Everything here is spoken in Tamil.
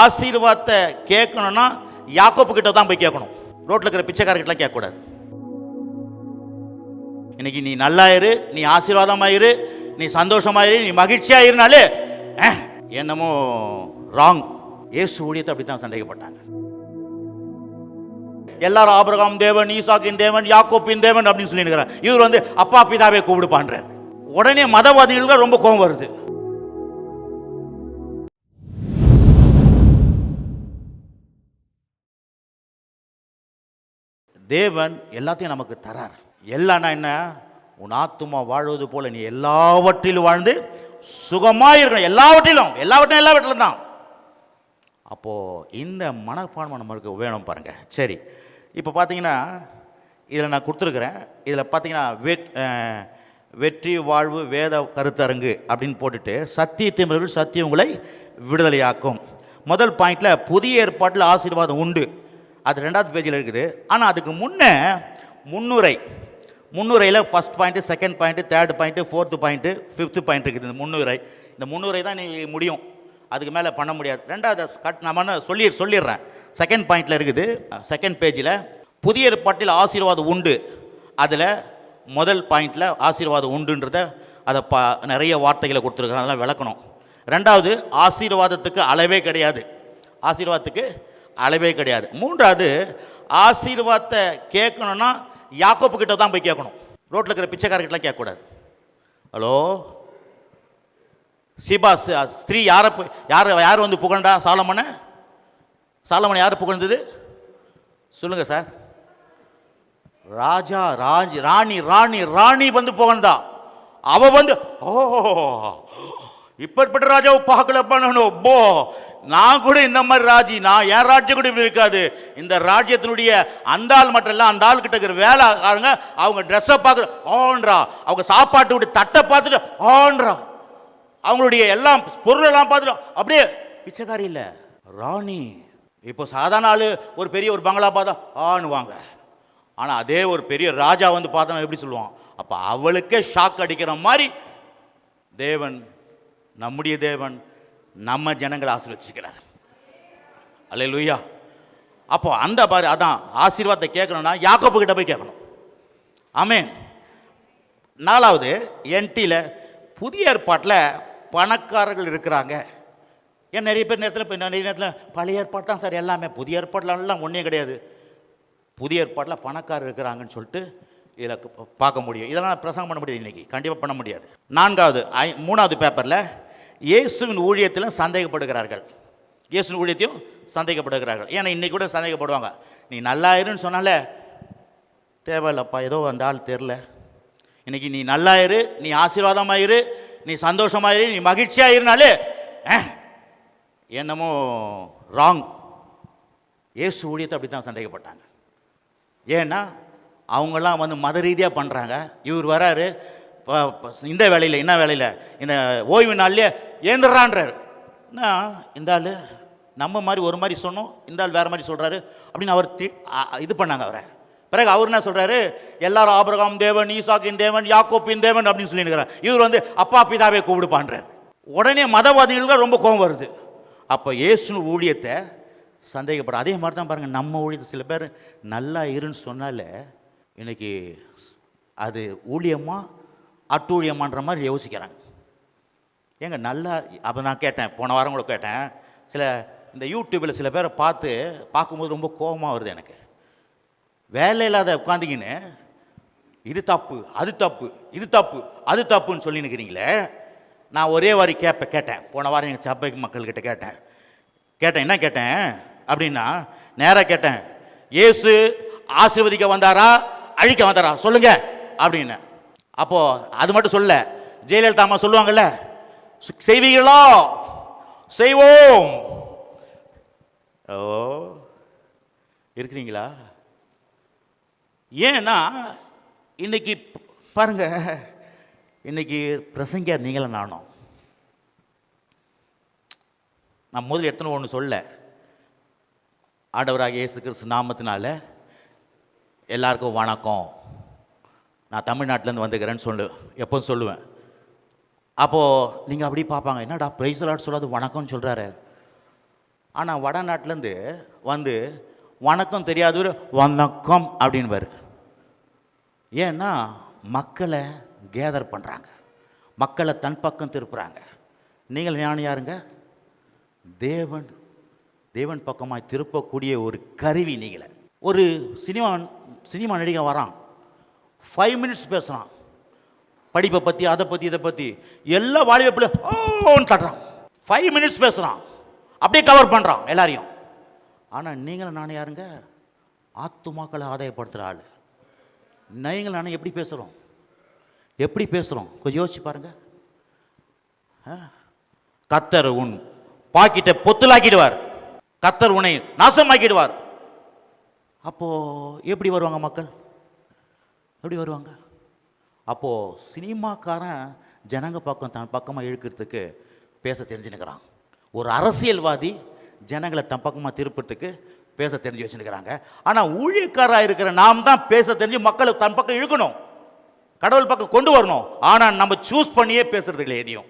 ஆசீர்வாதத்தை கேட்கணும்னா யாக்கோப்பு கிட்ட தான் போய் கேட்கணும். ரோட்ல இருக்கிற பிச்சைக்காரர்கிட்டலாம் கேட்கக்கூடாது. இன்னைக்கு நீ நல்லாயிரு, நீ ஆசீர்வாதமாயிரு, நீ சந்தோஷமாயிரு, நீ மகிழ்ச்சியாயிருனாலே என்னமோ ராங். இயேசு ஊழியத்தை அப்படி தான் சந்தேகப்பட்டாங்க. எல்லாரும் ஆபிரகாம் தேவன், ஈசாக்கின் தேவன், யாக்கோப்பின் தேவன் அப்படின்னு சொல்லியிருக்கிறார். இவர் வந்து அப்பா பிதாவே கூப்பிடுப்பான்றார். உடனே மதவாதிகளுக்கு ரொம்ப கோபம் வருது. தேவன் எல்லாத்தையும் நமக்கு தரார். எல்லாம்னா என்ன? உன் ஆத்துமா வாழ்வது போல நீ எல்லாவற்றிலும் வாழ்ந்து சுகமாக இருக்கணும். எல்லாவற்றிலும் தான். அப்போது இந்த மனப்பான்மை நம்மளுக்கு வேணும் பாருங்கள். சரி, இப்போ பார்த்தீங்கன்னா இதில் நான் கொடுத்துருக்குறேன். இதில் பார்த்தீங்கன்னா வெற்றி வாழ்வு வேத கருத்தரங்கு அப்படின்னு போட்டுட்டு சத்தியத்தை சத்தியம் உங்களை விடுதலையாக்கும். முதல் பாயிண்டில் புதிய ஏற்பாட்டில் ஆசீர்வாதம் உண்டு, அது 2வது பேஜில் இருக்குது. ஆனால் அதுக்கு முன்னுரையில் first point, second point, third point, 4th point, 5th point இருக்குது. இந்த முன்னுரை தான் நீ முடியும், அதுக்கு மேலே பண்ண முடியாது. 2வது நான் சொல்லிடுறேன். செகண்ட் பாயிண்டில் இருக்குது. செகண்ட் பேஜில் புதிய ஏற்பாட்டில் ஆசீர்வாதம் உண்டு, அதில் முதல் பாயிண்டில் ஆசீர்வாதம் உண்டுன்றத அதை நிறைய வார்த்தைகளை கொடுத்துருக்குறேன், அதெல்லாம் விளக்கணும். 2வது ஆசீர்வாதத்துக்கு அளவே கிடையாது. 3வது ஆசீர்வாதத்தை கேட்கணும்னா யாக்கோப்பு கிட்ட தான் போய் கேட்கணும். ரோட்டில் இருக்கிற பிச்சைக்காரர்கிட்டலாம் கேட்கக்கூடாது. ஹலோ, சீபா ஸ்திரீ யார் வந்து புகழ்ந்தா? சாலமனை யார் புகழ்ந்தது சொல்லுங்க சார்? ராணி வந்து புகழ்ந்தா. அவ வந்து இப்படிப்பட்ட ராஜாவை பார்க்கலப்போ, நான் கூட இந்த மாதிரி என் ராஜ்யம் கூட இப்படி இருக்காது. இந்த ராஜ்யத்தினுடைய அந்த ஆள் மட்டும் இல்லை, அந்த ஆள் கிட்ட இருக்கிற வேலைக்காரங்க அவங்க ட்ரெஸ்ஸை பார்க்குற ஆன்றா, அவங்க சாப்பாட்டு விட்டு தட்டை பார்த்துட்டு ஆன்றா, அவங்களுடைய எல்லாம் பொருளெல்லாம் பார்த்துட்டு அப்படியே பிச்சைக்காரி இல்லை, ராணி. இப்போ சாதாரண ஆள் ஒரு பெரிய ஒரு பங்களா பார்த்தா ஆணுவாங்க. ஆனால் அதே ஒரு பெரிய ராஜா வந்து பார்த்தா எப்படி சொல்லுவான்? அப்போ அவளுக்கே ஷாக் அடிக்கிற மாதிரி தேவன், நம்முடைய தேவன் நம்ம ஜனங்களை ஆசீர்வதிக்கிறார். அல்லேலூயா. அப்போ அந்த பாரு, அதான் ஆசீர்வாதத்தை கேட்கணும்னா யாக்கோப்பு கிட்ட போய் கேட்கணும். ஆமென். 4வது என்டியில் புதிய ஏற்பாட்டில் பணக்காரர்கள் இருக்கிறாங்க. ஏன் நிறைய நேரத்தில் பழைய ஏற்பாடு தான் சார் எல்லாமே, புதிய ஏற்பாடுலாம் ஒன்றே கிடையாது. புதிய ஏற்பாட்டில் பணக்காரர் இருக்கிறாங்கன்னு சொல்லிட்டு இதில் பார்க்க முடியும். இதெல்லாம் பிரசங்கம் பண்ண முடியாது இன்றைக்கி, கண்டிப்பாக பண்ண முடியாது. 3வது பேப்பரில் இயேசுவின் ஊழியத்திலும் சந்தேகப்படுகிறார்கள். ஏன்னா இன்றைக்கி கூட சந்தேகப்படுவாங்க. நீ நல்லா இருன்னு சொன்னாலே தேவையில்லப்பா, ஏதோ அந்த ஆள் தெரில. இன்றைக்கி நீ நல்லாயிரு, நீ ஆசீர்வாதமாயிரு, நீ சந்தோஷமாயிரு, நீ மகிழ்ச்சியாயிருனாலே என்னமோ ராங். இயேசு ஊழியத்தை அப்படி தான் சந்தேகப்பட்டாங்க. ஏன்னா அவங்கெல்லாம் வந்து மத ரீதியாக பண்ணுறாங்க. இவர் வராரு இந்த வேலையில், என்ன வேலையில், இந்த ஓய்வு நாள்லேயே ஏந்துடுறான்றாரு. இந்த ஆள் நம்ம மாதிரி ஒரு மாதிரி சொன்னோம், இந்த ஆள் வேறு மாதிரி சொல்கிறாரு அப்படின்னு அவர் இது பண்ணாங்க அவரை. பிறகு அவர் என்ன சொல்கிறாரு? எல்லாரும் ஆபிரகாம் தேவன், ஈசாக்கின் தேவன், யாக்கோப்பின் தேவன் அப்படின்னு சொல்லியிருக்கிறார். இவர் வந்து அப்பா பிதாவே கூப்பிடுப்பான்றார். உடனே மதவாதிகளுக்கு ரொம்ப கோபம் வருது. அப்போ இயேசு ஊழியத்தை சந்தேகப்பட. அதே மாதிரி தான் பாருங்கள், நம்ம ஊழியத்தை சில பேர் நல்லா இருன்னு சொன்னாலே இன்னைக்கு அது ஊழியமா அட்டூழியமான்ற மாதிரி யோசிக்கிறாங்க. ஏங்க நல்லா, அப்போ நான் கேட்டேன், போன வாரம் கூட கேட்டேன், சில இந்த யூடியூப்பில் சில பேரை பார்க்கும்போது ரொம்ப கோபமாக வருது எனக்கு. வேலை இல்லாத உட்காந்துக்கின்னு இது தப்பு, அது தப்பு, இது தப்பு, அது தப்புன்னு சொல்லி நிற்கிறீங்களே. நான் ஒரே வாரி கேட்டேன், போன வாரம் எங்கள் சபை மக்கள்கிட்ட கேட்டேன். என்ன கேட்டேன் அப்படின்னா, நேராக கேட்டேன், இயேசு ஆசீர்வதிக்க வந்தாரா அழிக்க வந்தாரா சொல்லுங்க அப்படின்னு. அப்போது அது மட்டும் சொல்ல, ஜெயலலிதா அம்மா சொல்லுவாங்கல்ல, செய்வீங்களோ செய்வோம். ஓ இருக்கிறீங்களா? ஏன்னா இன்னைக்கு பாருங்க, இன்னைக்கு பிரசங்க நீங்களும் நானும். நான் முதல் எடுத்துன்னு ஒன்று சொல்ல, ஆண்டவராக இயேசு கிறிஸ்து நாமத்தினால எல்லாருக்கும் வணக்கம், நான் தமிழ்நாட்டிலேருந்து வந்துக்கிறேன்னு எப்போதும் சொல்லுவேன். அப்போது நீங்கள் அப்படி பார்ப்பாங்க, என்னடா பிரைஸ் லார்ட் சொல்லாது வணக்கம்னு சொல்கிறாரு. ஆனால் வடநாட்டிலேருந்து வந்து வணக்கம் தெரியாதவர் வணக்கம் அப்படின்பாரு. ஏன்னா மக்களை கேதர் பண்ணுறாங்க, மக்களை தன் பக்கம் திருப்புறாங்க. நீங்கள் ஞானம் யாருங்க? தேவன் தேவன் பக்கமாக திருப்பக்கூடிய ஒரு கருவி நீங்கள. ஒரு சினிமா நடிகை வரான், 5 மினிட்ஸ் பேசுகிறான், படிப்பை பற்றி அதை பற்றி இதை பற்றி எல்லா வாலிபப்பில் ஓன்னு தட்டுறான். 5 மினிட்ஸ் பேசுகிறான், அப்படியே கவர் பண்ணுறான் எல்லாரையும். ஆனால் நீங்களும் நானும் யாருங்க? ஆத்துமாக்களை ஆதாயப்படுத்துகிற ஆள். நீங்களும் நானும் எப்படி பேசுகிறோம்? எப்படி பேசுகிறோம்? கொஞ்சம் யோசிச்சு பாருங்க. கர்த்தர் உன் பாக்கிட்ட பொத்துலாக்கிடுவார், கர்த்தர் உன்னை நாசமாக்கிடுவார். அப்போ எப்படி வருவாங்க மக்கள்? எப்படி வருவாங்க? அப்போ சினிமாக்காரன் ஜனங்க பக்கம் தன் பக்கமாக இழுக்கிறதுக்கு பேச தெரிஞ்சுன்னுக்கிறான். ஒரு அரசியல்வாதி ஜனங்களை தன் பக்கமாக திருப்பத்துக்கு பேச தெரிஞ்சு வச்சுருக்கிறாங்க. ஆனால் ஊழியக்காராக இருக்கிற நாம் தான் பேச தெரிஞ்சு மக்களை தன் பக்கம் இழுக்கணும், கடவுள் பக்கம் கொண்டு வரணும். ஆனால் நம்ம சூஸ் பண்ணியே பேசுறதுக்கு எதையும்